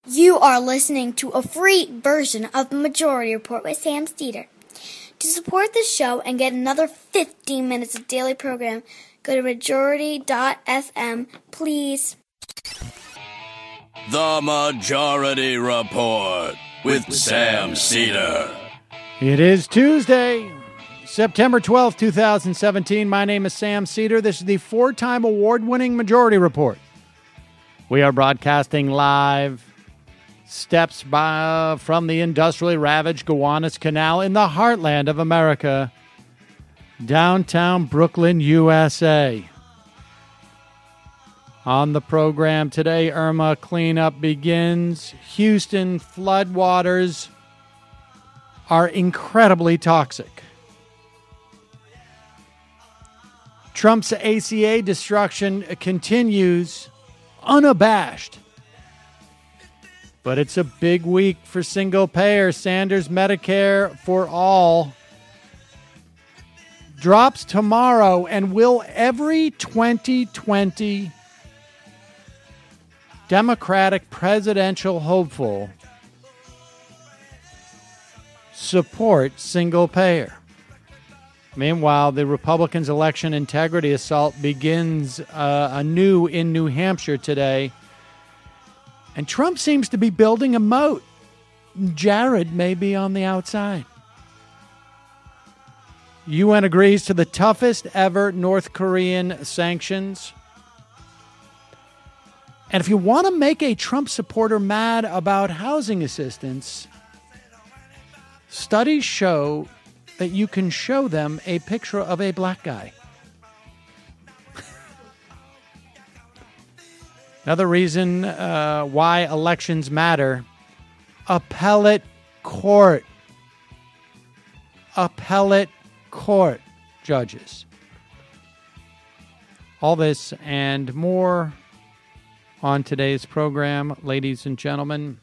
You are listening to a free version of the Majority Report with Sam Steeder. To support this show and get another 15 minutes of daily program, go to majority.fm, please. The Majority Report with Sam Steeder. It is Tuesday, September 12th, 2017. My name is Sam Steeder. This is the four-time award-winning Majority Report. We are broadcasting live steps from the industrially ravaged Gowanus Canal in the heartland of America, downtown Brooklyn, USA. On the program today, Irma cleanup begins. Houston floodwaters are incredibly toxic. Trump's ACA destruction continues unabashed. But it's a big week for single payer. Sanders Medicare for All drops tomorrow, and will every 2020 Democratic presidential hopeful support single payer? Meanwhile, the Republicans' election integrity assault begins anew in New Hampshire today. And Trump seems to be building a moat. Jared may be on the outside. UN agrees to the toughest ever North Korean sanctions. And if you want to make a Trump supporter mad about housing assistance, studies show that you can show them a picture of a black guy. Another reason why elections matter: appellate court. Appellate court judges. All this and more on today's program, ladies and gentlemen.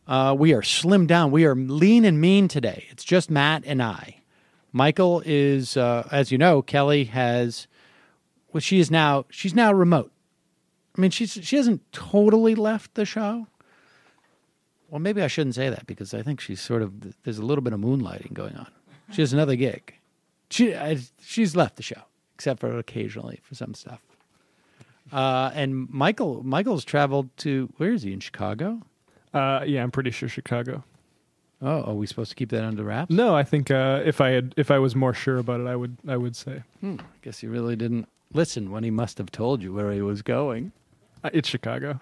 We are slimmed down. We are lean and mean today. It's just Matt and I. Michael is, as you know, Kelly has, well, she's now remote. I mean, she hasn't totally left the show. Well, maybe I shouldn't say that, because I think she's there's a little bit of moonlighting going on. She has another gig. She's left the show, except for occasionally for some stuff. And Michael's traveled to, where is he, in Chicago? Yeah, I'm pretty sure Chicago. Oh, are we supposed to keep that under wraps? No, I think if I was more sure about it, I would say. I guess he really didn't listen when he must have told you where he was going. It's Chicago.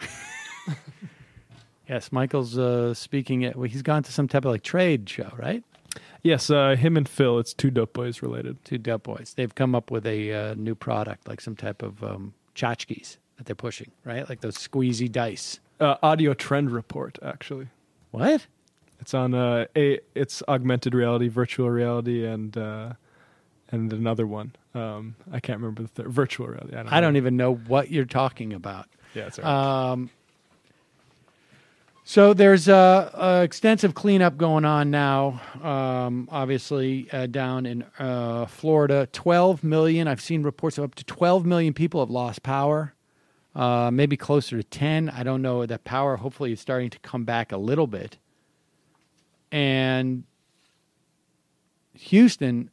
Yes, Michael's speaking at. Well, he's gone to some type of trade show, right? Yes, him and Phil. It's two Dope Boys related. Two Dope Boys. They've come up with a new product, like some type of tchotchkes that they're pushing, right? Like those squeezy dice. Audio Trend Report, actually. What? It's on it's augmented reality, virtual reality, and another one. I can't remember the third. Virtual reality. I don't even know what you're talking about. Yeah, it's all right. So there's a extensive cleanup going on now, obviously, down in Florida. 12 million. I've seen reports of up to 12 million people have lost power. Maybe closer to 10. I don't know. That power hopefully is starting to come back a little bit. And Houston,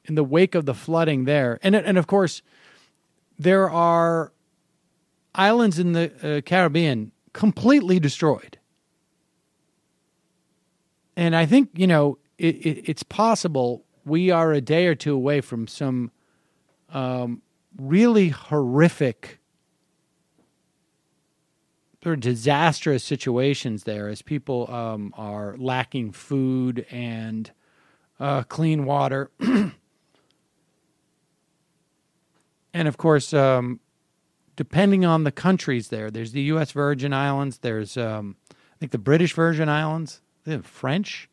in the wake of the flooding there, and of course, there are islands in the Caribbean completely destroyed. And I think, it's possible we are a day or two away from some really horrific, there are disastrous situations there as people are lacking food and clean water. And, of course, depending on the countries there's the U.S. Virgin Islands. There's, I think, the British Virgin Islands. They have French.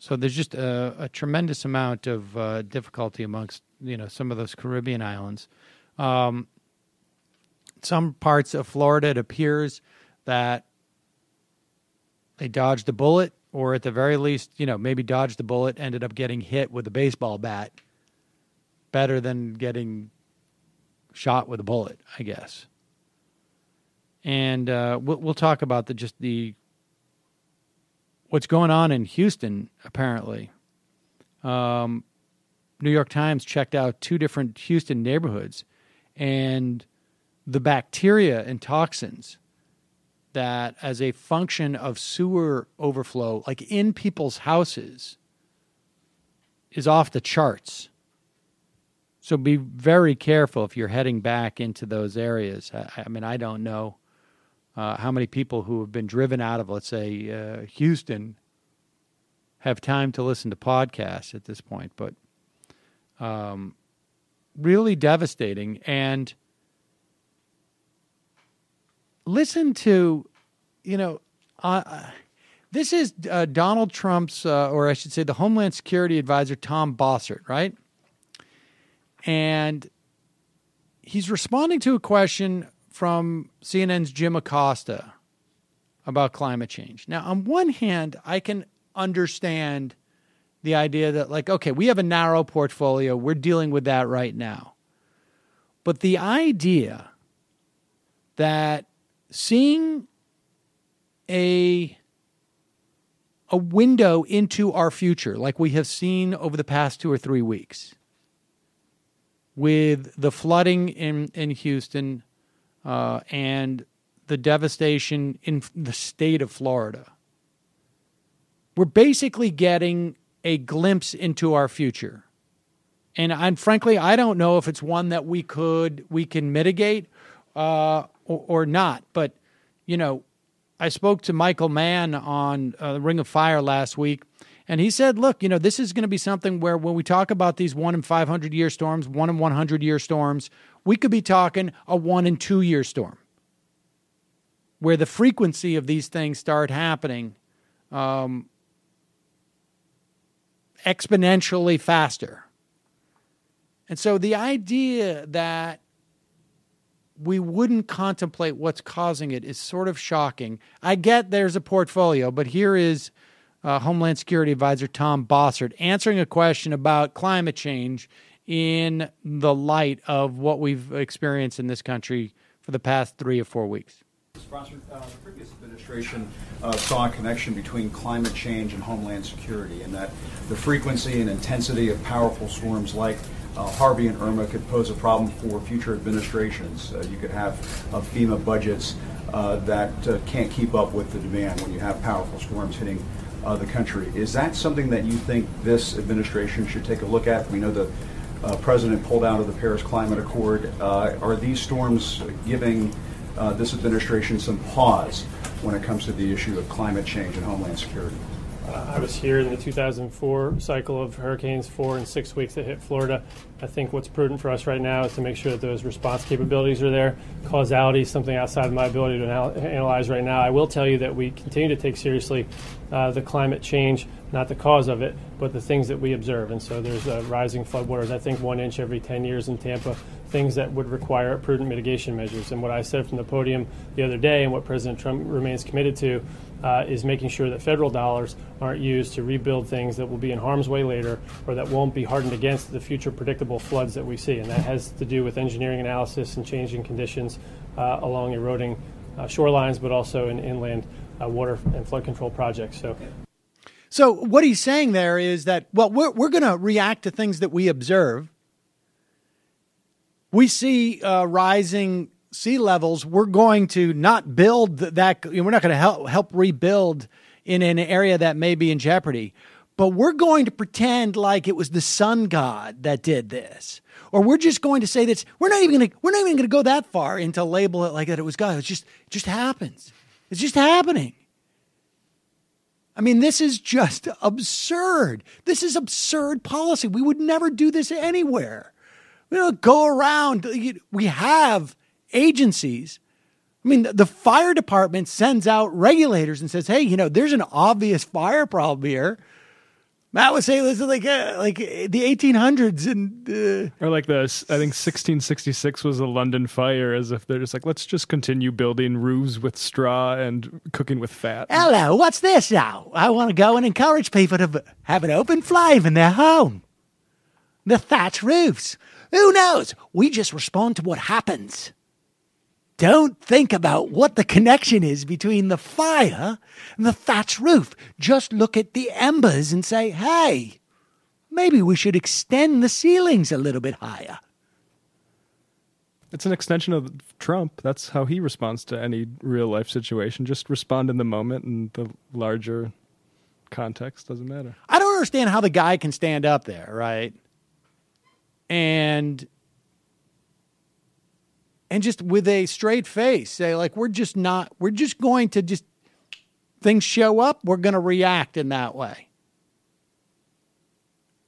So there's just a tremendous amount of difficulty amongst, some of those Caribbean islands. Some parts of Florida, it appears that they dodged a bullet, or at the very least, maybe dodged the bullet, ended up getting hit with a baseball bat. Better than getting shot with a bullet, I guess. And we'll talk about what's going on in Houston, apparently. New York Times checked out 2 different Houston neighborhoods, and the bacteria and toxins that, as a function of sewer overflow, like in people's houses, is off the charts. So be very careful if you're heading back into those areas. I mean, I don't know how many people who have been driven out of, let's say, Houston have time to listen to podcasts at this point, but really devastating. And listen to, this is Donald Trump's, or I should say the Homeland Security Advisor, Tom Bossert, right? And he's responding to a question from CNN's Jim Acosta about climate change. Now, on one hand, I can understand the idea that, like, okay, we have a narrow portfolio. We're dealing with that right now. But the idea that seeing a window into our future, like we have seen over the past 2 or 3 weeks, with the flooding in Houston and the devastation in the state of Florida, we're basically getting a glimpse into our future. And frankly, I don't know if it's one that we can mitigate or not. But, I spoke to Michael Mann on Ring of Fire last week, and he said, look, this is going to be something where when we talk about these 1 in 500 year storms, 1 in 100 year storms, we could be talking a 1 in 2 year storm, where the frequency of these things start happening exponentially faster. And so the idea that we wouldn't contemplate what's causing it is sort of shocking. I get there's a portfolio, but here is Homeland Security Advisor Tom Bossert answering a question about climate change in the light of what we've experienced in this country for the past 3 or 4 weeks. The previous administration saw a connection between climate change and homeland security, and that the frequency and intensity of powerful storms like Harvey and Irma could pose a problem for future administrations. You could have FEMA budgets that can't keep up with the demand when you have powerful storms hitting the country. Is that something that you think this administration should take a look at? We know the president pulled out of the Paris Climate Accord. Are these storms giving this administration some pause when it comes to the issue of climate change and homeland security? I was here in the 2004 cycle of hurricanes, 4 and 6 weeks that hit Florida. I think what's prudent for us right now is to make sure that those response capabilities are there. Causality is something outside of my ability to analyze right now. I will tell you that we continue to take seriously the climate change, not the cause of it, but the things that we observe. And so there's rising floodwaters, I think 1 inch every 10 years in Tampa, things that would require prudent mitigation measures. And what I said from the podium the other day and what President Trump remains committed to is making sure that federal dollars aren't used to rebuild things that will be in harm's way later or that won't be hardened against the future predictable floods that we see. And that has to do with engineering analysis and changing conditions along eroding shorelines, but also in inland water and flood control projects. So what he's saying there is that, well, we're going to react to things that we observe. We see rising sea levels. We're going to not build that. We're not going to help rebuild in an area that may be in jeopardy. But we're going to pretend like it was the sun god that did this, or we're just going to say this. We're not even going to go that far and to label it like that it was God. It just happens. It's just happening. I mean, this is just absurd. This is absurd policy. We would never do this anywhere. We don't go around. We have agencies. I mean, the fire department sends out regulators and says, hey, there's an obvious fire problem here. Matt would say this is like the 1800s and or like I think 1666 was a London fire, as if they're just like, let's just continue building roofs with straw and cooking with fat. Hello, what's this now? I want to go and encourage people to have an open flame in their home. The thatch roofs. Who knows? We just respond to what happens. Don't think about what the connection is between the fire and the thatched roof. Just look at the embers and say, hey, maybe we should extend the ceilings a little bit higher. It's an extension of Trump. That's how he responds to any real life situation. Just respond in the moment, and the larger context doesn't matter. I don't understand how the guy can stand up there, right? And just with a straight face say, like, we're just going to just, things show up, we're going to react in that way.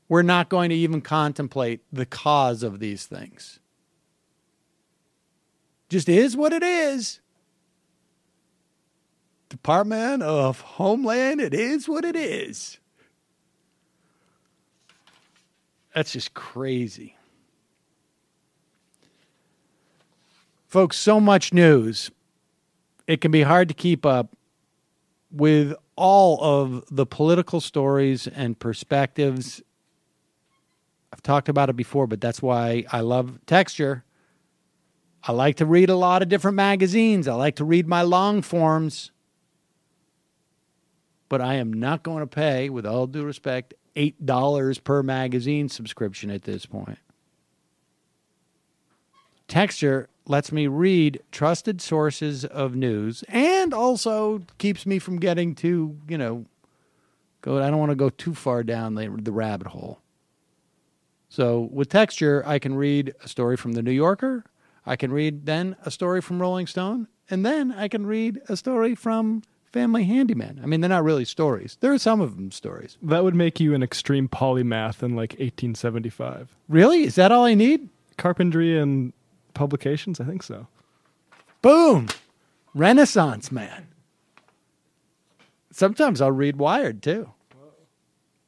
We're not going to even contemplate the cause of these things. Just is what it is. Department of Homeland, it is what it is. That's just crazy. Folks, so much news. It can be hard to keep up with all of the political stories and perspectives. I've talked about it before, but that's why I love Texture. I like to read a lot of different magazines. I like to read my long forms. But I am not going to pay, with all due respect, $8 per magazine subscription at this point. Texture lets me read trusted sources of news and also keeps me from getting too, I don't want to go too far down the rabbit hole. So with Texture, I can read a story from The New Yorker. I can read then a story from Rolling Stone. And then I can read a story from Family Handyman. I mean, they're not really stories. There are some of them stories. That would make you an extreme polymath in like 1875. Really? Is that all I need? Carpentry and publications? I think so. Boom! Renaissance man. Sometimes I'll read Wired too.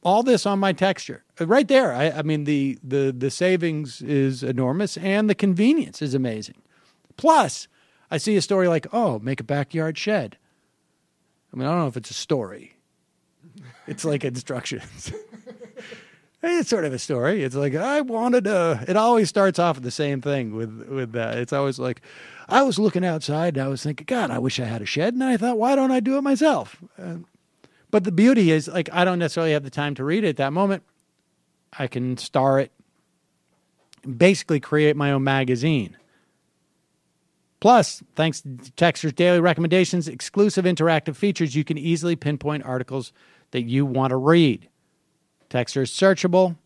All this on my Texture. Right there. I mean, the savings is enormous and the convenience is amazing. Plus, I see a story like, make a backyard shed. I mean, I don't know if it's a story. It's like instructions. It's sort of a story. It's like, it always starts off with the same thing with that. It's always like, I was looking outside and I was thinking, God, I wish I had a shed. And I thought, why don't I do it myself? But the beauty is, like, I don't necessarily have the time to read it at that moment. I can star it, basically create my own magazine. Plus, thanks to Texture's daily recommendations, exclusive interactive features, you can easily pinpoint articles that you want to read. Texture is searchable.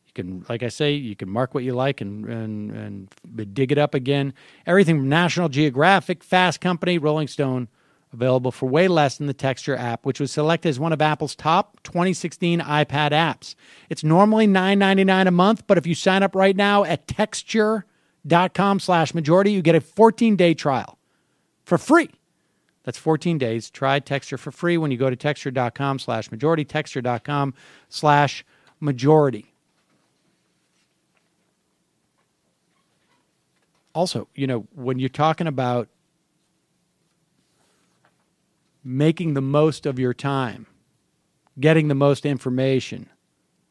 You can, like I say, you can mark what you like and dig it up again. Everything from National Geographic, Fast Company, Rolling Stone, available for way less than the Texture app, which was selected as one of Apple's top 2016 iPad apps. It's normally $9.99 a month, but if you sign up right now at texture.com/majority, you get a 14-day trial for free. That's 14 days. Try Texture for free when you go to texture.com/majority, texture.com/majority. Also, when you're talking about making the most of your time, getting the most information,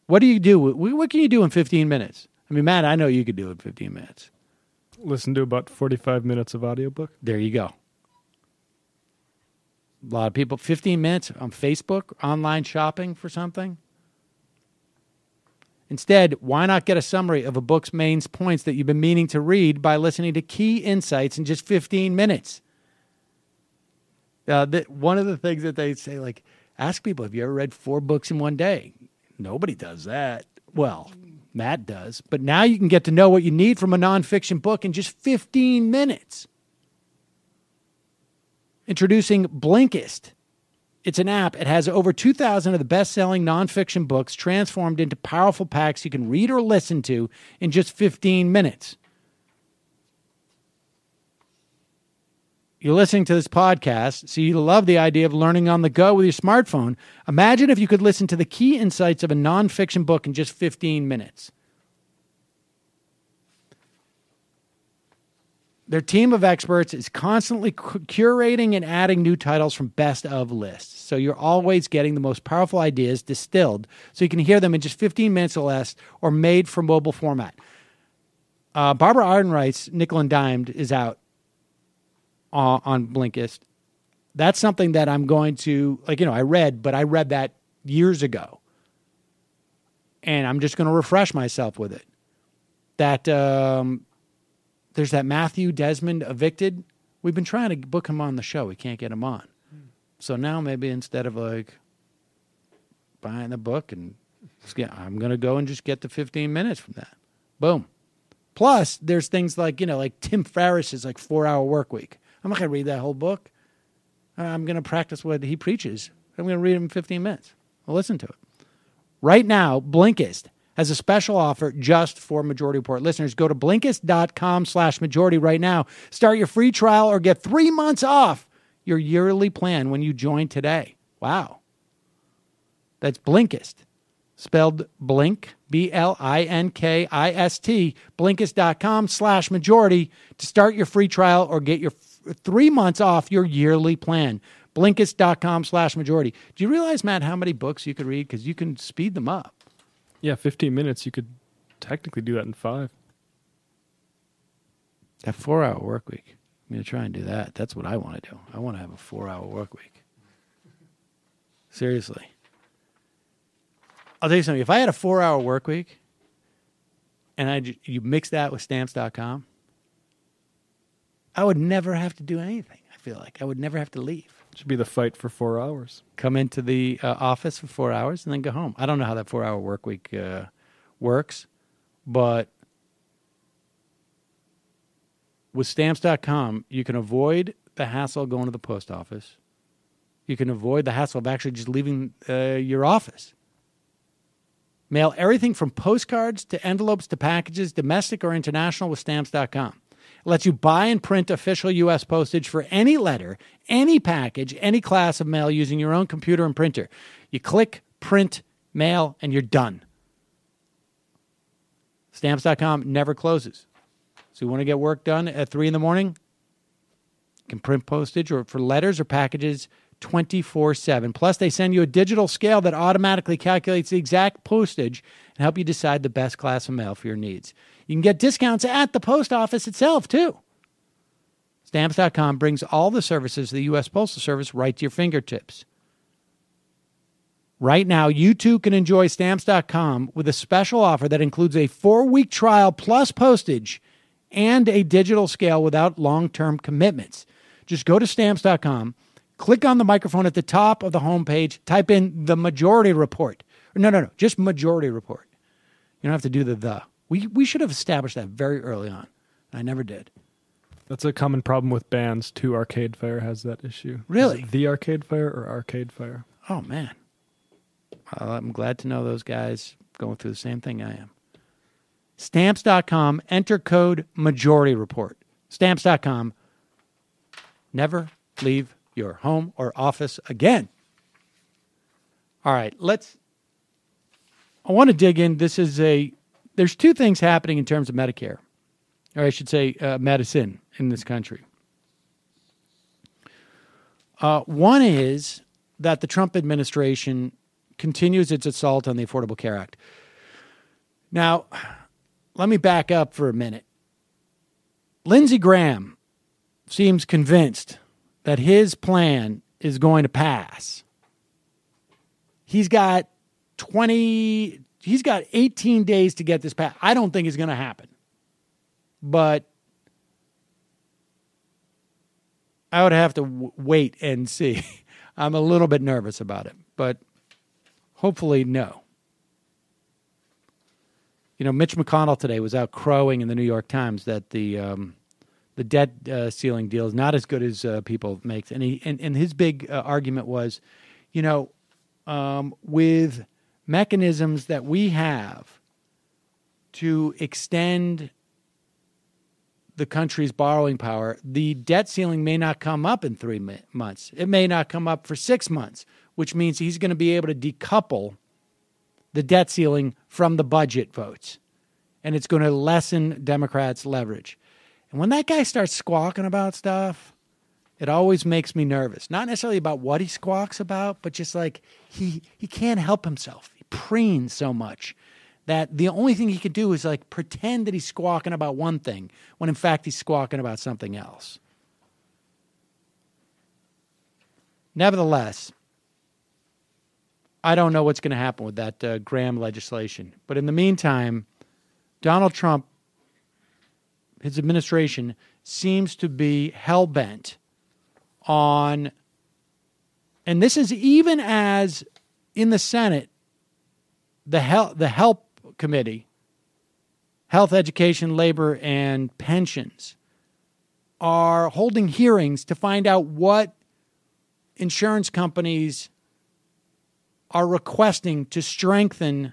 what do you do? What can you do in 15 minutes? I mean, Matt, I know you could do it in 15 minutes. Listen to about 45 minutes of audiobook. There you go. A lot of people, 15 minutes on Facebook, online shopping for something. Instead, why not get a summary of a book's main points that you've been meaning to read by listening to key insights in just 15 minutes? One of the things that they say, like, ask people, have you ever read 4 books in one day? Nobody does that. Well, Matt does. But now you can get to know what you need from a nonfiction book in just 15 minutes. Introducing Blinkist. It's an app. It has over 2,000 of the best-selling nonfiction books transformed into powerful packs you can read or listen to in just 15 minutes. You're listening to this podcast, so you love the idea of learning on the go with your smartphone. Imagine if you could listen to the key insights of a nonfiction book in just 15 minutes. Their team of experts is constantly curating and adding new titles from best of lists. So you're always getting the most powerful ideas distilled so you can hear them in just 15 minutes or less or made for mobile format. Barbara Arden writes, Nickel and Dimed is out. on Blinkist. That's something that I'm going to, I read that years ago. And I'm just going to refresh myself with it. That there's that Matthew Desmond Evicted. We've been trying to book him on the show. We can't get him on. So now maybe instead of buying the book, and I'm going to go and just get the 15 minutes from that. Boom. Plus, there's things like Tim Ferriss's 4-hour work week. I'm not going to read that whole book. I'm going to practice what he preaches. I'm going to read him in 15 minutes. I'll listen to it. Right now, Blinkist has a special offer just for Majority Report listeners. Go to Blinkist.com/majority right now. Start your free trial or get 3 months off your yearly plan when you join today. Wow. That's Blinkist. Spelled Blink, Blinkist, Blinkist.com/majority to start your free trial or get your 3 months off your yearly plan. Blinkist.com/majority. Do you realize, Matt, how many books you could read? Because you can speed them up. Yeah, 15 minutes. You could technically do that in 5. That 4-hour work week. I'm going to try and do that. That's what I want to do. I want to have a 4-hour work week. Seriously. I'll tell you something. If I had a 4-hour work week and you mix that with Stamps.com, I would never have to do anything. I feel like I would never have to leave. It should be the fight for 4 hours. Come into the office for 4 hours and then go home. I don't know how that 4-hour work week works, but with Stamps.com, you can avoid the hassle of going to the post office. You can avoid the hassle of actually just leaving your office. Mail everything from postcards to envelopes to packages, domestic or international, with Stamps.com. It lets you buy and print official U.S. postage for any letter, any package, any class of mail using your own computer and printer. You click, print, mail, and you're done. Stamps.com never closes. So you want to get work done at 3 in the morning? You can print postage or for letters or packages 24/7. Plus, they send you a digital scale that automatically calculates the exact postage and help you decide the best class of mail for your needs. You can get discounts at the post office itself, too. Stamps.com brings all the services of the U.S. Postal Service right to your fingertips. Right now, you too can enjoy Stamps.com with a special offer that includes a 4-week trial plus postage and a digital scale without long-term commitments. Just go to Stamps.com, click on the microphone at the top of the homepage, type in the Majority Report. No, just Majority Report. You don't have to do the. We should have established that very early on. I never did. That's a common problem with bands, too. Arcade Fire has that issue. Really? Is it the Arcade Fire or Arcade Fire? Oh, man. I'm glad to know those guys going through the same thing I am. Stamps.com, enter code Majority Report. Stamps.com, never leave your home or office again. All right, I want to dig in. There's 2 things happening in terms of Medicare, or I should say medicine in this country. One is that the Trump administration continues its assault on the Affordable Care Act. Now, let me back up for a minute. Lindsey Graham seems convinced that his plan is going to pass. He's got 18 days to get this passed. I don't think it's going to happen. But I would have to wait and see. I'm a little bit nervous about it, but hopefully no. Mitch McConnell today was out crowing in the New York Times that the debt ceiling deal is not as good as people make. And his big argument was, with mechanisms that we have to extend the country's borrowing power, the debt ceiling may not come up in 3 months. It may not come up for 6 months, which means he's going to be able to decouple the debt ceiling from the budget votes. And it's going to lessen Democrats' leverage. And when that guy starts squawking about stuff, it always makes me nervous. Not necessarily about what he squawks about, but just like he can't help himself. He preens so much that the only thing he could do is pretend that he's squawking about one thing when in fact he's squawking about something else. Nevertheless, I don't know what's going to happen with that Graham legislation. But in the meantime, Donald Trump, his administration, seems to be hell-bent on, and this is even as in the Senate, the HELP Committee, Health, Education, Labor, and Pensions, are holding hearings to find out what insurance companies are requesting to strengthen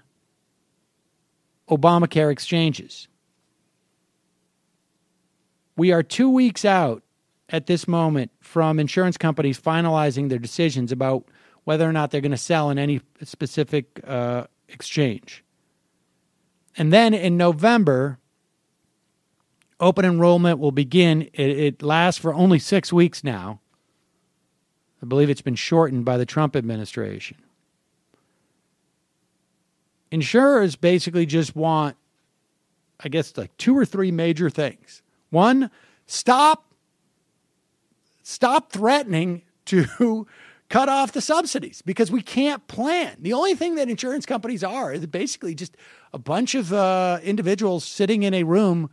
Obamacare exchanges. We are 2 weeks out at this moment from insurance companies finalizing their decisions about whether or not they're going to sell in any specific exchange. And then in November, open enrollment will begin. It lasts for only 6 weeks now. I believe it's been shortened by the Trump administration. Insurers basically just want, I guess, like 2 or 3 major things. One, stop threatening to cut off the subsidies because we can't plan. The only thing that insurance companies are is basically just a bunch of individuals sitting in a room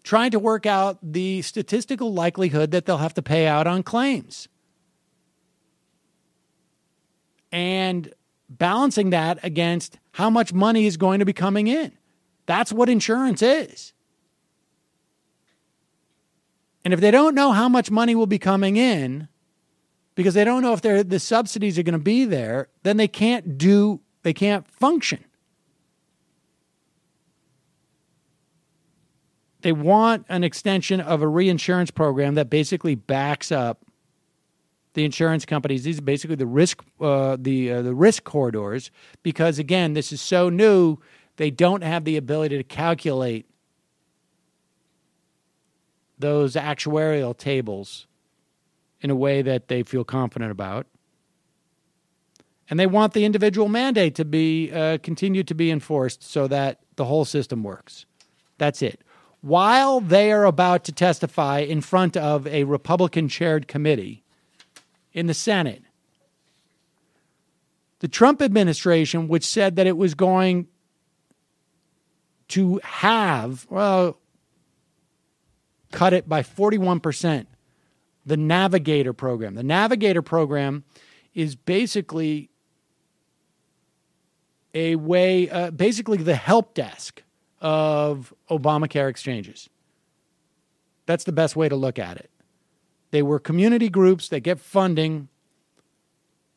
trying to work out the statistical likelihood that they'll have to pay out on claims. And balancing that against how much money is going to be coming in. That's what insurance is. And if they don't know how much money will be coming in, because they don't know if the subsidies are going to be there, then they can't function. They want an extension of a reinsurance program that basically backs up the insurance companies. These are basically the risk corridors, because again, this is so new, they don't have the ability to calculate those actuarial tables in a way that they feel confident about. And they want the individual mandate to be continue to be enforced so that the whole system works. That's it. While they are about to testify in front of a Republican-chaired committee in the Senate, the Trump administration, which said that it was going to cut it by 41%, the Navigator program. The Navigator program is basically a way, basically the help desk of Obamacare exchanges. That's the best way to look at it. They were community groups that get funding,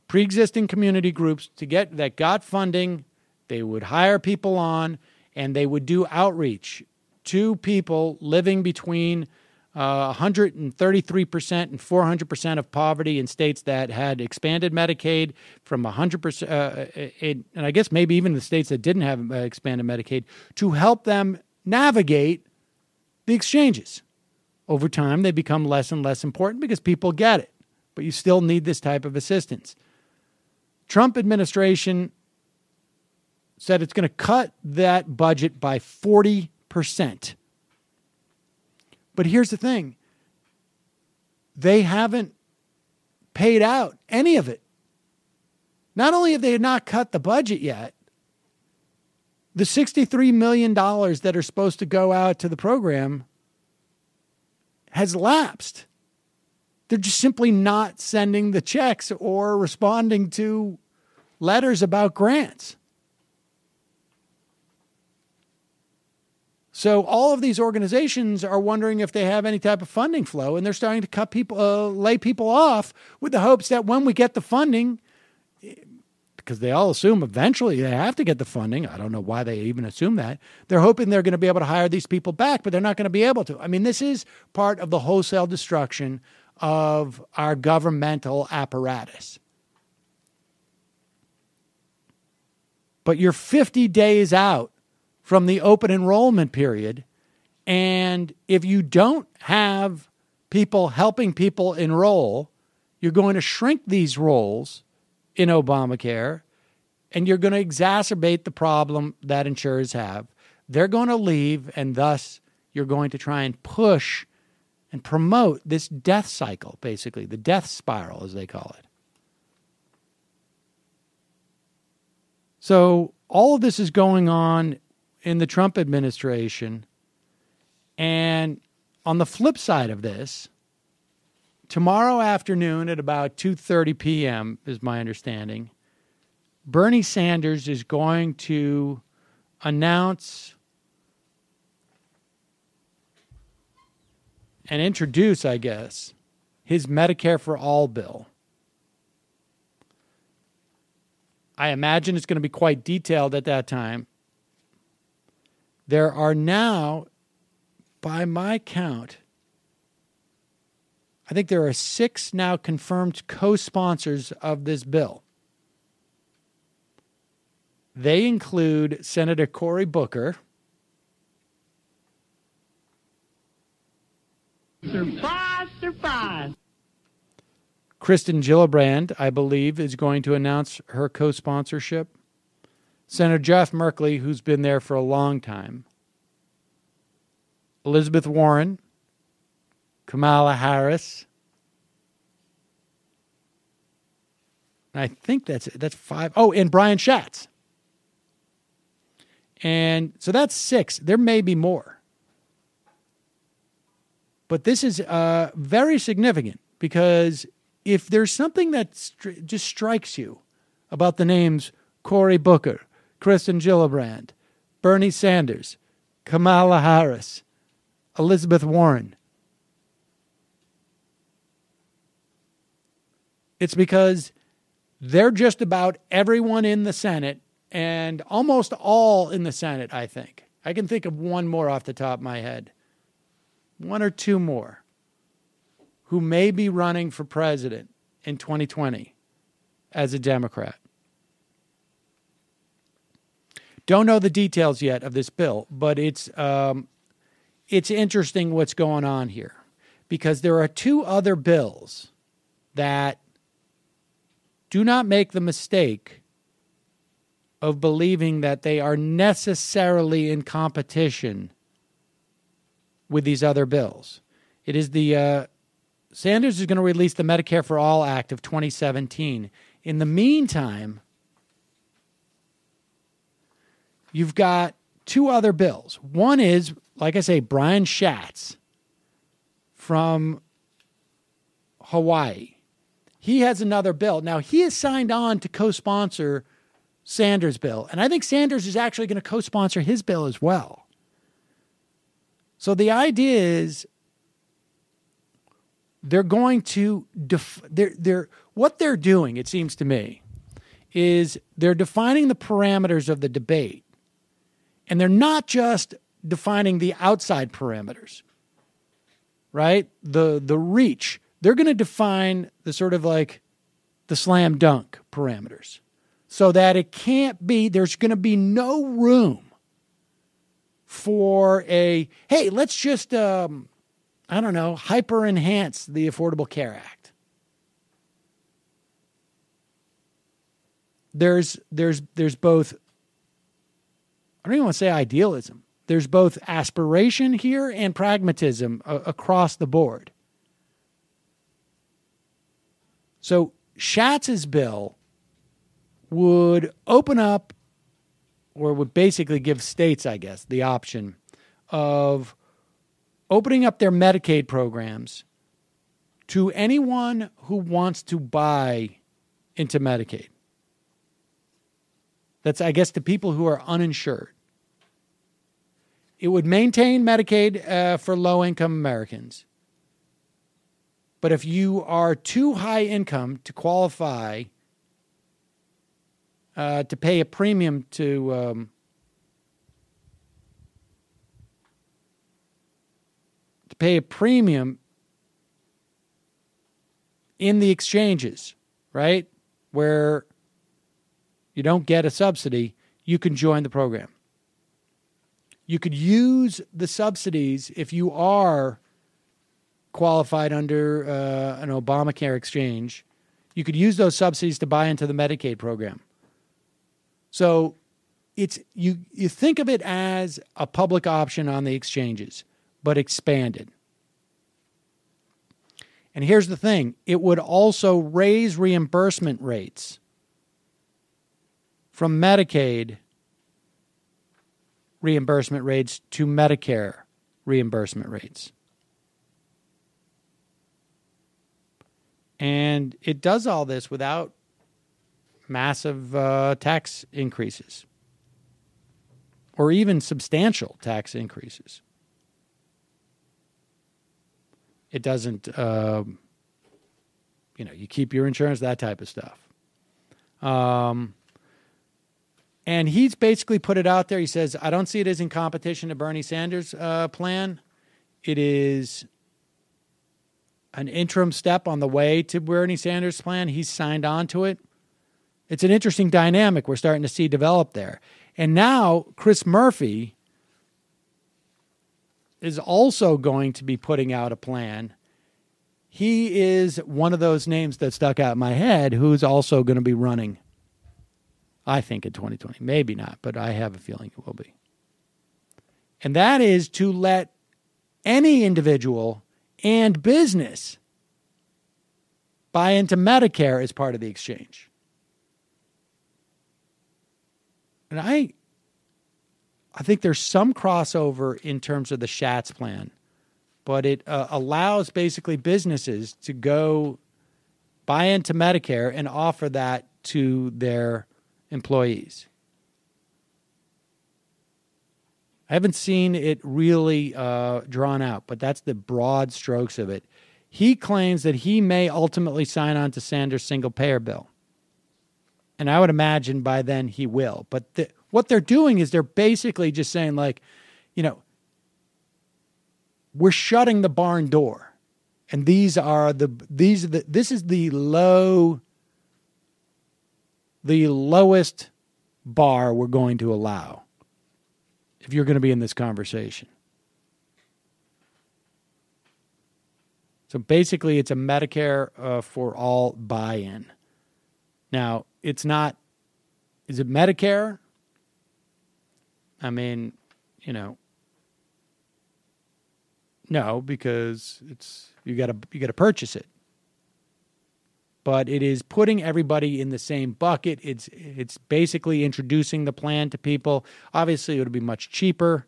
pre-existing community groups that got funding. They would hire people on, and they would do outreach to people living between 133% and 400% of poverty in states that had expanded Medicaid from 100%, and I guess maybe even the states that didn't have expanded Medicaid, to help them navigate the exchanges. Over time, they become less and less important because people get it, but you still need this type of assistance. Trump administration said it's going to cut that budget by 40%. But here's the thing. They haven't paid out any of it. Not only have they not cut the budget yet, the $63 million that are supposed to go out to the program has lapsed. They're just simply not sending the checks or responding to letters about grants. So all of these organizations are wondering if they have any type of funding flow, and they're starting to cut people, lay people off with the hopes that when we get the funding, because they all assume eventually they have to get the funding. I don't know why they even assume that. They're hoping they're going to be able to hire these people back, but they're not going to be able to. I mean, this is part of the wholesale destruction of our governmental apparatus. But you're 50 days out from the open enrollment period, and if you don't have people helping people enroll, you're going to shrink these roles in Obamacare, and you're going to exacerbate the problem that insurers have. They're going to leave, and thus you're going to try and push and promote this death cycle, basically, the death spiral, as they call it. So all of this is going on in the Trump administration. And on the flip side of this, tomorrow afternoon at about 2:30 p.m., is my understanding, Bernie Sanders is going to announce and introduce, I guess, his Medicare for All bill. I imagine it's going to be quite detailed at that time. There are now, by my count, I think there are 6 now confirmed co-sponsors of this bill. They include Senator Cory Booker. Surprise, surprise. Kristen Gillibrand, I believe, is going to announce her co-sponsorship. Senator Jeff Merkley, who's been there for a long time. Elizabeth Warren. Kamala Harris. I think that's 5. Oh, and Brian Schatz. And so that's 6. There may be more. But this is very significant because if there's something that just strikes you about the names Cory Booker, Kristen Gillibrand, Bernie Sanders, Kamala Harris, Elizabeth Warren, it's because they're just about everyone in the Senate and almost all in the Senate, I think. I can think of one more off the top of my head. 1 or 2 more who may be running for president in 2020 as a Democrat. Don't know the details yet of this bill, but it's interesting what's going on here because there are 2 other bills that do not make the mistake of believing that they are necessarily in competition with these other bills. It is the Sanders is going to release the Medicare for All Act of 2017. In the meantime, you've got 2 other bills. One is, like I say, Brian Schatz from Hawaii. He has another bill. Now, he has signed on to co-sponsor Sanders' bill, and I think Sanders is actually going to co-sponsor his bill as well. So the idea is they're going to what they're doing, it seems to me, is they're defining the parameters of the debate. And they're not just defining the outside parameters, right? The reach. They're going to define the sort of like the slam dunk parameters so that it can't be, there's going to be no room for a, hey, let's just, hyper enhance the Affordable Care Act. There's both, I don't even want to say idealism. There's both aspiration here and pragmatism across the board. So Schatz's bill would open up, or would basically give states, I guess, the option of opening up their Medicaid programs to anyone who wants to buy into Medicaid. That's, I guess, to people who are uninsured. It would maintain Medicaid for low-income Americans. But if you are too high income to qualify to pay a premium to pay a premium in the exchanges, right, where you don't get a subsidy, you can join the program. You could use the subsidies if you are qualified under an Obamacare exchange. You could use those subsidies to buy into the Medicaid program. So it's you think of it as a public option on the exchanges, but expanded. And here's the thing. It would also raise reimbursement rates from Medicaid reimbursement rates to Medicare reimbursement rates. And it does all this without massive tax increases or even substantial tax increases. It doesn't, you keep your insurance, that type of stuff. And he's basically put it out there. He says, I don't see it as in competition to Bernie Sanders' plan. It is an interim step on the way to Bernie Sanders' plan. He's signed on to it. It's an interesting dynamic we're starting to see develop there. And now Chris Murphy is also going to be putting out a plan. He is one of those names that stuck out in my head who's also going to be running, I think, in 2020. Maybe not, but I have a feeling it will be. And that is to let any individual and business buy into Medicare as part of the exchange. And I think there's some crossover in terms of the Schatz plan, but it allows basically businesses to go buy into Medicare and offer that to their employees. I haven't seen it really drawn out, but that's the broad strokes of it. He claims that he may ultimately sign on to Sanders' single-payer bill. And I would imagine by then he will. But what they're doing is they're basically just saying, we're shutting the barn door. And this is the lowest bar we're going to allow if you're going to be in this conversation. So basically, it's a Medicare for all buy-in. Now, it's not, is it Medicare? I mean, no, because you got to purchase it. But it is putting everybody in the same bucket. It's basically introducing the plan to people. Obviously, it would be much cheaper.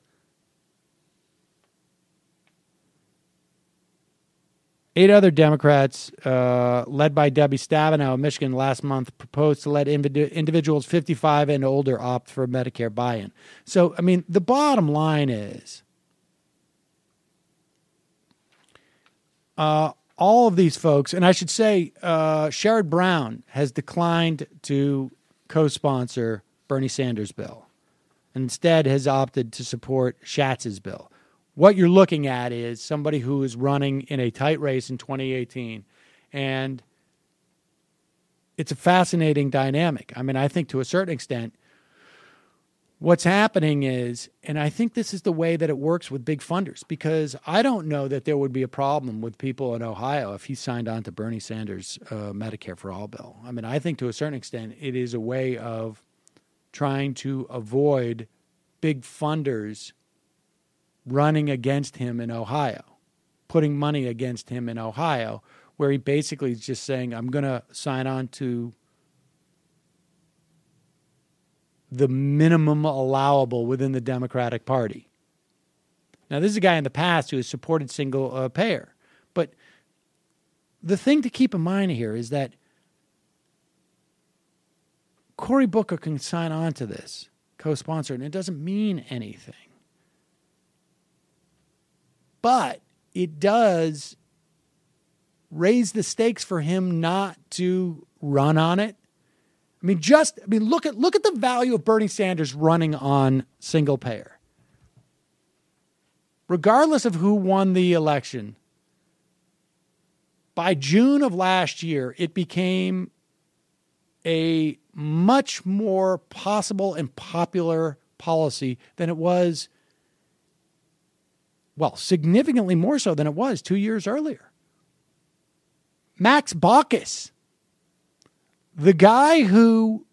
8 other Democrats, led by Debbie Stabenow of Michigan last month, proposed to let individuals 55 and older opt for Medicare buy-in. So, I mean, the bottom line is all of these folks, and I should say Sherrod Brown has declined to co-sponsor Bernie Sanders' bill and instead has opted to support Schatz's bill. What you're looking at is somebody who is running in a tight race in 2018, and it's a fascinating dynamic. I mean, I think to a certain extent, what's happening is, and I think this is the way that it works with big funders, because I don't know that there would be a problem with people in Ohio if he signed on to Bernie Sanders' Medicare for All bill. I mean, I think to a certain extent, it is a way of trying to avoid big funders running against him in Ohio, putting money against him in Ohio, where he basically is just saying, I'm going to sign on to the minimum allowable within the Democratic Party. Now, this is a guy in the past who has supported single payer. But the thing to keep in mind here is that Cory Booker can sign on to this, co-sponsor, and it doesn't mean anything. But it does raise the stakes for him not to run on it. Look at the value of Bernie Sanders running on single payer. Regardless of who won the election, by June of last year, it became a much more possible and popular policy than it was, well, significantly more so than it was 2 years earlier. Max Baucus, the guy who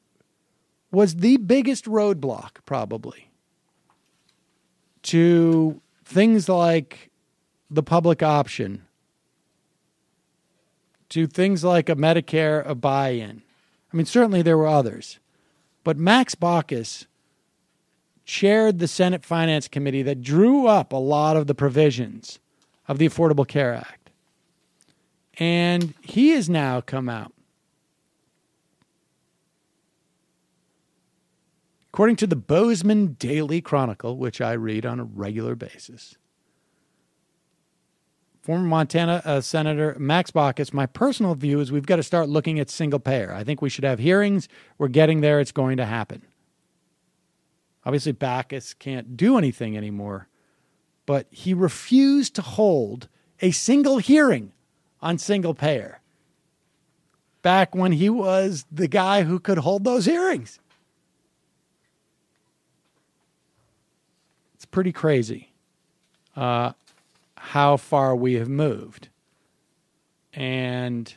was the biggest roadblock, probably, to things like the public option to things like a Medicare, a buy-in. I mean, certainly there were others. But Max Baucus chaired the Senate Finance Committee that drew up a lot of the provisions of the Affordable Care Act. And he has now come out. According to the Bozeman Daily Chronicle, which I read on a regular basis, former Montana Senator Max Baucus, my personal view is we've got to start looking at single payer. I think we should have hearings. We're getting there. It's going to happen. Obviously, Baucus can't do anything anymore, but he refused to hold a single hearing on single payer back when he was the guy who could hold those hearings. It's pretty crazy how far we have moved. And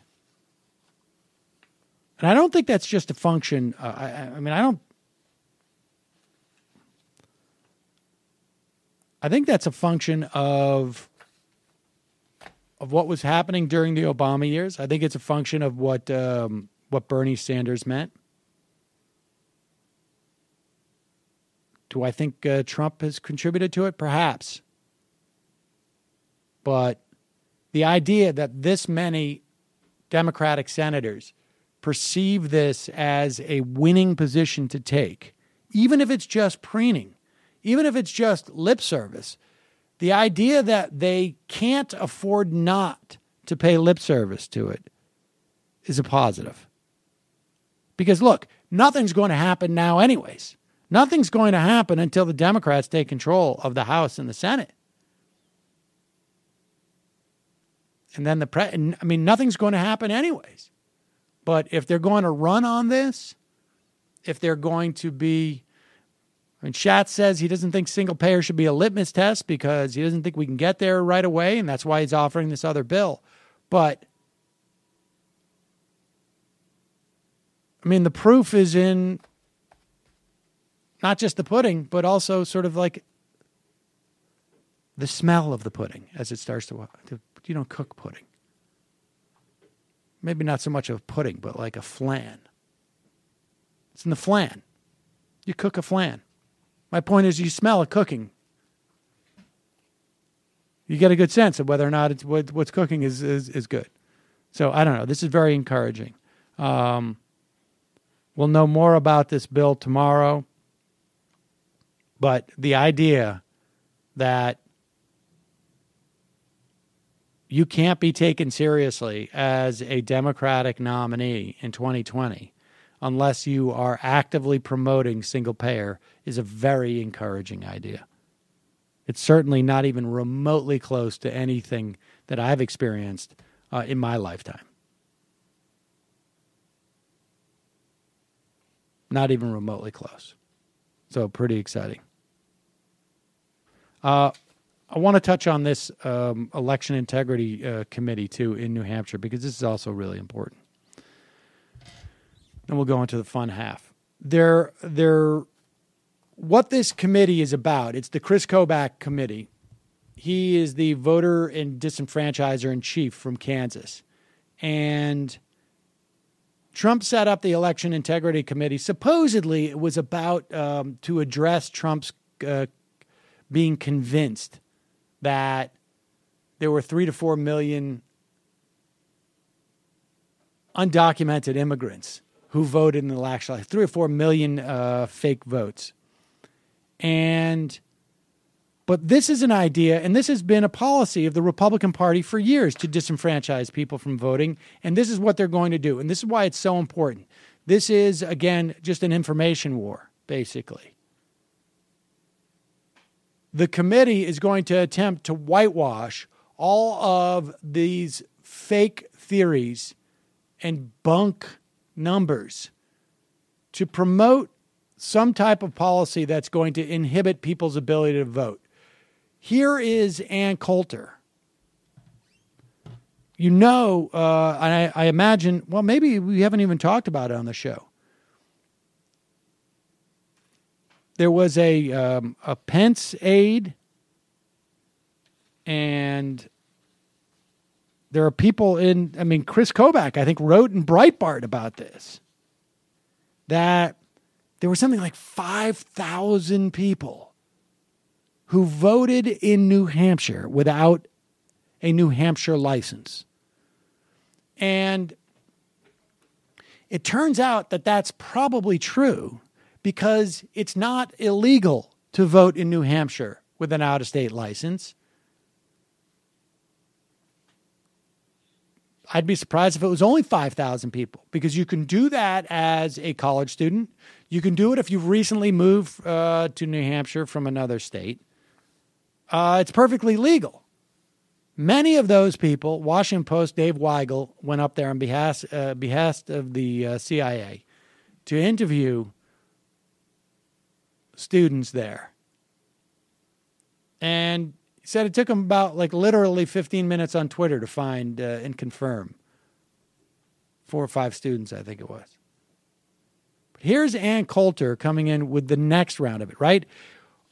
I don't think that's just a function. I think that's a function of what was happening during the Obama years. I think it's a function of what Bernie Sanders meant. Do I think Trump has contributed to it? Perhaps. But the idea that this many Democratic senators perceive this as a winning position to take, even if it's just preening, even if it's just lip service, the idea that they can't afford not to pay lip service to it is a positive. Because look, nothing's going to happen now anyways. Nothing's going to happen until the Democrats take control of the House and the Senate. And then nothing's going to happen anyways. But if they're going to run on this, if they're going to be, Schatz says he doesn't think single payer should be a litmus test because he doesn't think we can get there right away, and that's why he's offering this other bill. But, the proof is in not just the pudding, but also sort of like the smell of the pudding as it starts to cook pudding. Maybe not so much of a pudding, but like a flan. It's in the flan. You cook a flan. My point is you smell it cooking. You get a good sense of whether or not what's cooking is good. So I don't know. This is very encouraging. We'll know more about this bill tomorrow. But the idea that you can't be taken seriously as a Democratic nominee in 2020 unless you are actively promoting single payer is a very encouraging idea. It's certainly not even remotely close to anything that I've experienced in my lifetime. Not even remotely close. So pretty exciting. I want to touch on this election integrity committee, too, in New Hampshire, because this is also really important. And we'll go into the fun half. What this committee is about, it's the Chris Kobach committee. He is the voter and disenfranchiser in chief from Kansas. And Trump set up the election integrity committee. Supposedly, it was about to address Trump's being convinced that there were 3 to 4 million undocumented immigrants who voted in the election, 3 or 4 million fake votes. But this is an idea, and this has been a policy of the Republican Party for years to disenfranchise people from voting, and this is what they're going to do, and this is why it's so important. This is, again, just an information war, basically. The committee is going to attempt to whitewash all of these fake theories and bunk numbers to promote some type of policy that's going to inhibit people's ability to vote. Here is Ann Coulter. And I imagine, well, maybe we haven't even talked about it on the show. There was a Pence aide and there are people Chris Kobach, I think, wrote in Breitbart about this, that there were something like 5,000 people who voted in New Hampshire without a New Hampshire license. And it turns out that that's probably true because it's not illegal to vote in New Hampshire with an out-of-state license. I'd be surprised if it was only 5,000 people, because you can do that as a college student. You can do it if you've recently moved to New Hampshire from another state. It's perfectly legal. Many of those people, Washington Post, Dave Weigel, went up there on behest of the CIA to interview students there. And he said it took him about literally 15 minutes on Twitter to find and confirm 4 or 5 students, I think it was. But here's Ann Coulter coming in with the next round of it, right?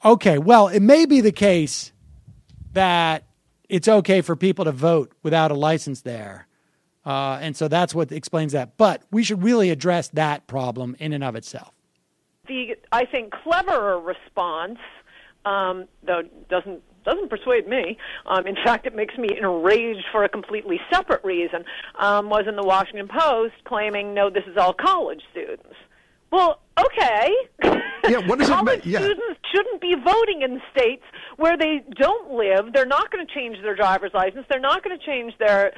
Okay, well, it may be the case that it's okay for people to vote without a license there. And so that's what explains that. But we should really address that problem in and of itself. The, I think, cleverer response, though doesn't persuade me. In fact, it makes me enraged for a completely separate reason, was in the Washington Post claiming, no, this is all college students. Well, okay. Yeah, what does college it mean? Yeah. Students shouldn't be voting in states where they don't live. They're not going to change their driver's license. They're not going to change their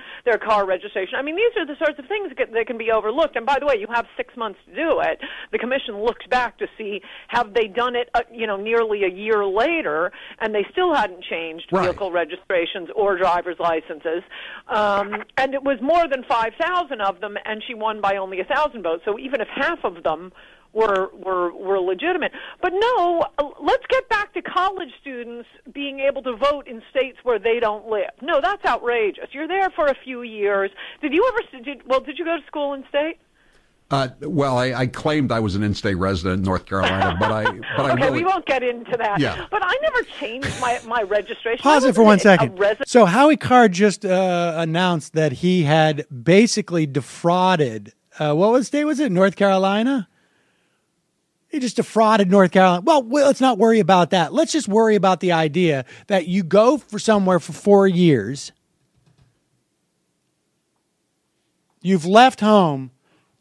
car registration. I mean, these are the sorts of things that can be overlooked. And by the way, you have 6 months to do it. The commission looked back to see, have they done it, nearly a year later, and they still hadn't changed vehicle registrations or driver's licenses. And it was more than 5,000 of them, and she won by only 1,000 votes. So even if half of them were legitimate. But no, let's get back to college students being able to vote in states where they don't live. No, that's outrageous. You're there for a few years. Did you go to school in state? Well, I claimed I was an in-state resident in North Carolina, but I okay, really, we won't get into that. Yeah. But I never changed my registration. Pause it for 1 second. So Howie Carr just announced that he had basically defrauded, what state was it? North Carolina? He just defrauded North Carolina. Well, let's not worry about that. Let's just worry about the idea that you go for somewhere for 4 years. You've left home,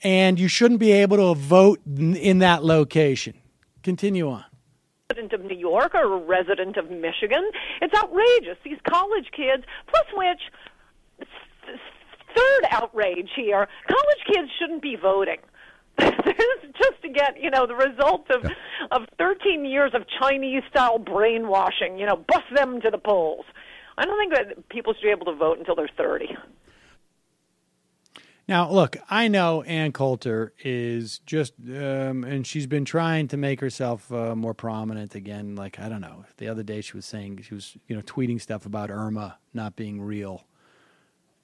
and you shouldn't be able to vote in that location. Continue on. Resident of New York or a resident of Michigan. It's outrageous. These college kids, plus which, third outrage here, college kids shouldn't be voting. Just to get, the result of 13 years of Chinese-style brainwashing, bust them to the polls. I don't think that people should be able to vote until they're 30. Now, look, I know Ann Coulter is just, and she's been trying to make herself more prominent again. Like, I don't know, the other day she was tweeting stuff about Irma not being real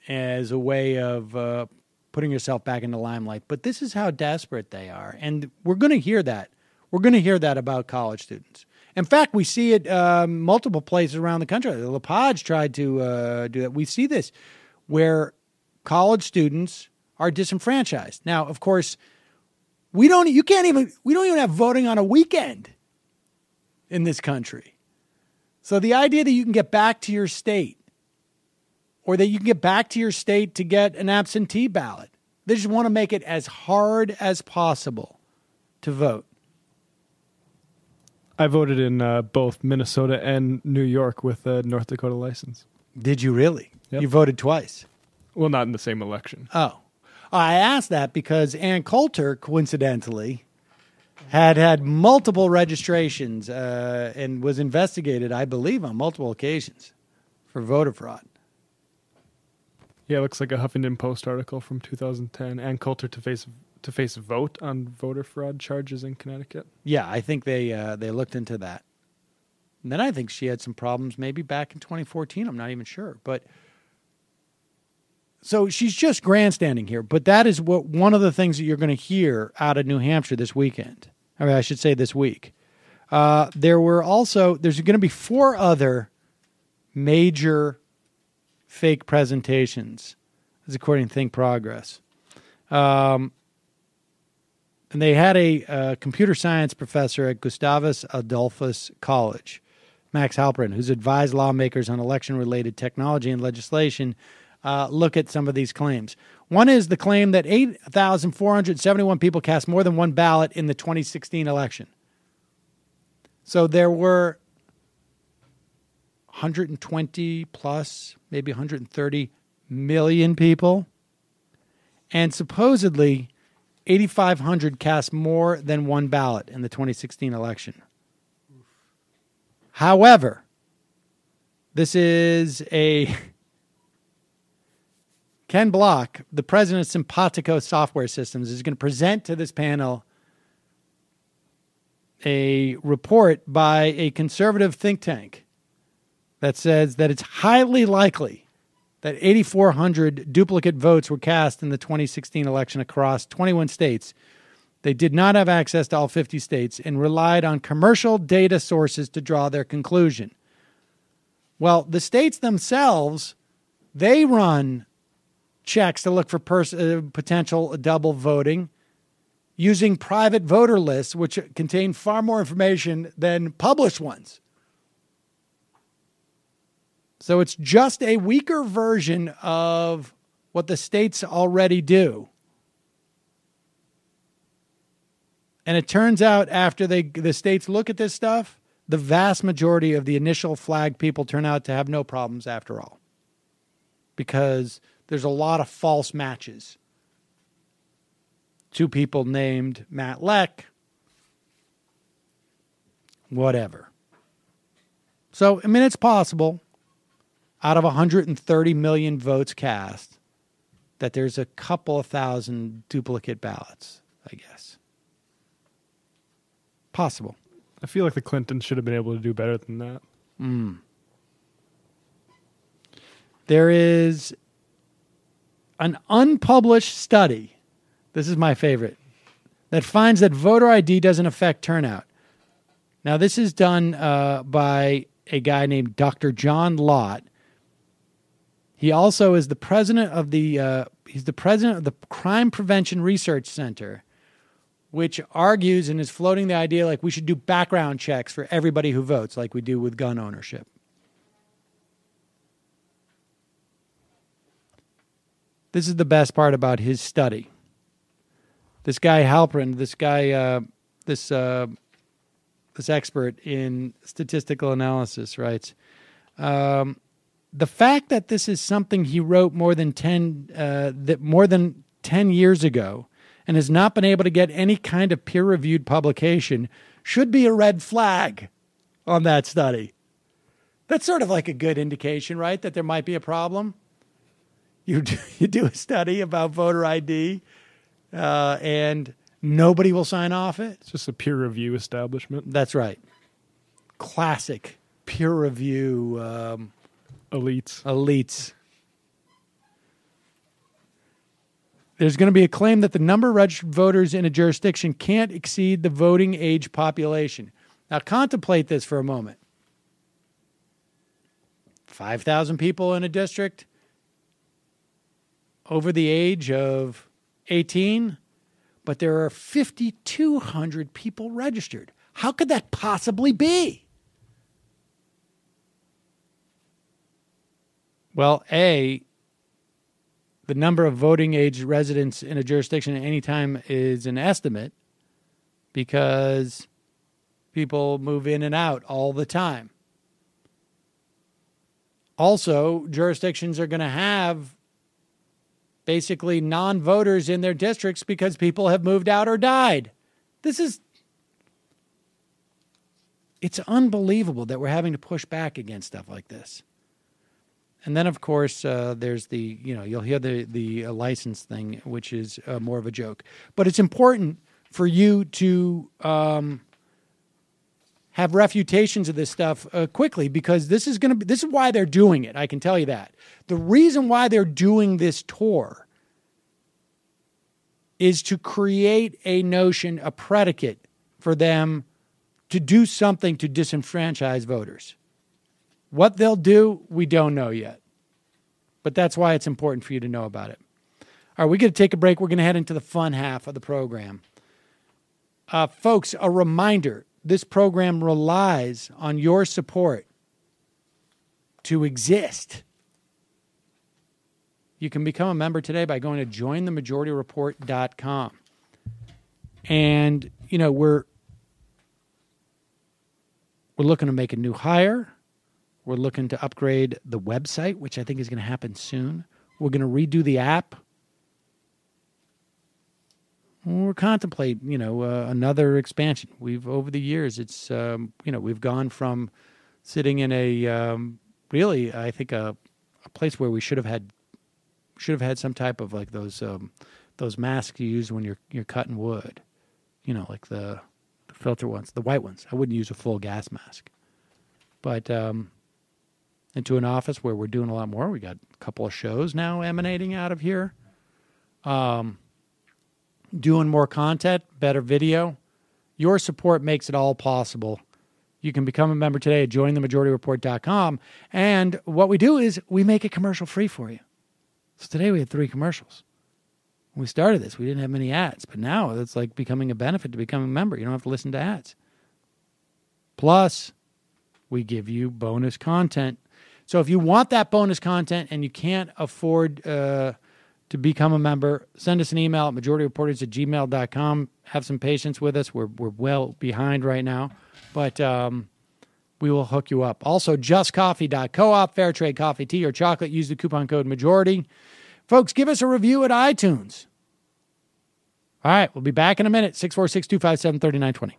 as a way of putting yourself back in the limelight. But this is how desperate they are. And we're going to hear that. We're going to hear that about college students. In fact, we see it multiple places around the country. LaPage tried to do that. We see this where college students are disenfranchised. Now, of course, we don't even have voting on a weekend in this country. So the idea that you can get back to your state, or that you can get back to your state to get an absentee ballot. They just want to make it as hard as possible to vote. I voted in both Minnesota and New York with a North Dakota license. Did you really? Yep. You voted twice? Well, not in the same election. Oh. I asked that because Ann Coulter, coincidentally, had multiple registrations and was investigated, I believe, on multiple occasions for voter fraud. Yeah, it looks like a Huffington Post article from 2010. Ann Coulter to face a vote on voter fraud charges in Connecticut. Yeah, I think they looked into that. And then I think she had some problems maybe back in 2014. I'm not even sure. But so she's just grandstanding here. But that is one of the things that you're going to hear out of New Hampshire this weekend. Or I should say this week. There's going to be 4 other major fake presentations, as according to Think Progress. And they had a computer science professor at Gustavus Adolphus College, Max Halperin, who's advised lawmakers on election-related technology and legislation, look at some of these claims. One is the claim that 8,471 people cast more than one ballot in the 2016 election. So there were 120 plus, maybe 130 million people. And supposedly 8,500 cast more than one ballot in the 2016 election. However, this is Ken Block, the president of Simpatico Software Systems, is going to present to this panel a report by a conservative think tank that says that it's highly likely that 8,400 duplicate votes were cast in the 2016 election across 21 states. They did not have access to all 50 states and relied on commercial data sources to draw their conclusion. Well, the states themselves, they run checks to look for potential double voting using private voter lists, which contain far more information than published ones. So it's just a weaker version of what the states already do. And it turns out after the states look at this stuff, the vast majority of the initial flag people turn out to have no problems after all. Because there's a lot of false matches. Two people named Matt Leck. Whatever. So, I mean, it's possible out of 130 million votes cast that there's a couple of thousand duplicate ballots, I guess. Possible. I feel like the Clintons should have been able to do better than that. There is an unpublished study, this is my favorite, that finds that voter ID doesn't affect turnout. Now, this is done by a guy named Dr. John Lott. He also is the president of the Crime Prevention Research Center, which argues and is floating the idea like we should do background checks for everybody who votes, like we do with gun ownership. This is the best part about his study. This guy Halperin, this expert in statistical analysis, writes, the fact that this is something he wrote more than 10 years ago and has not been able to get any kind of peer-reviewed publication should be a red flag on that study. That's sort of like a good indication, right, that there might be a problem. You do a study about voter ID, and nobody will sign off it. It's just a peer review establishment. That's right. Classic peer review elites. There's going to be a claim that the number of registered voters in a jurisdiction can't exceed the voting age population. Now, contemplate this for a moment. 5,000 people in a district over the age of 18, but there are 5,200 people registered. How could that possibly be? Well, A, the number of voting age residents in a jurisdiction at any time is an estimate because people move in and out all the time. Also, jurisdictions are going to have basically non-voters in their districts because people have moved out or died. It's unbelievable that we're having to push back against stuff like this. And then, of course, there's you'll hear the license thing, which is more of a joke. But it's important for you to have refutations of this stuff quickly because this is why they're doing it. I can tell you that. The reason why they're doing this tour is to create a notion, a predicate for them to do something to disenfranchise voters. What they'll do, we don't know yet. But that's why it's important for you to know about it. All right, we're going to take a break. We're going to head into the fun half of the program. Folks, a reminder, this program relies on your support to exist. You can become a member today by going to jointhemajorityreport.com. And, we're looking to make a new hire. We're looking to upgrade the website, which I think is going to happen soon. We're going to redo the app. We're contemplating, another expansion. Over the years, it's, we've gone from sitting in a, really, I think a place where we should have had some type of like those masks you use when you're cutting wood, like the filter ones, the white ones. I wouldn't use a full gas mask, but into an office where we're doing a lot more. We got a couple of shows now emanating out of here. Doing more content, better video. Your support makes it all possible. You can become a member today at jointhemajorityreport.com. And what we do is we make it commercial free for you. So today we had 3 commercials. When we started this, we didn't have many ads. But now it's like becoming a benefit to become a member. You don't have to listen to ads. Plus, we give you bonus content. So if you want that bonus content and you can't afford to become a member, send us an email at majorityreporters@gmail.com. Have some patience with us. We're well behind right now, but we will hook you up. Also, justcoffee.coop, fair trade coffee, tea, or chocolate. Use the coupon code MAJORITY. Folks, give us a review at iTunes. All right, we'll be back in a minute. 646-257-3920.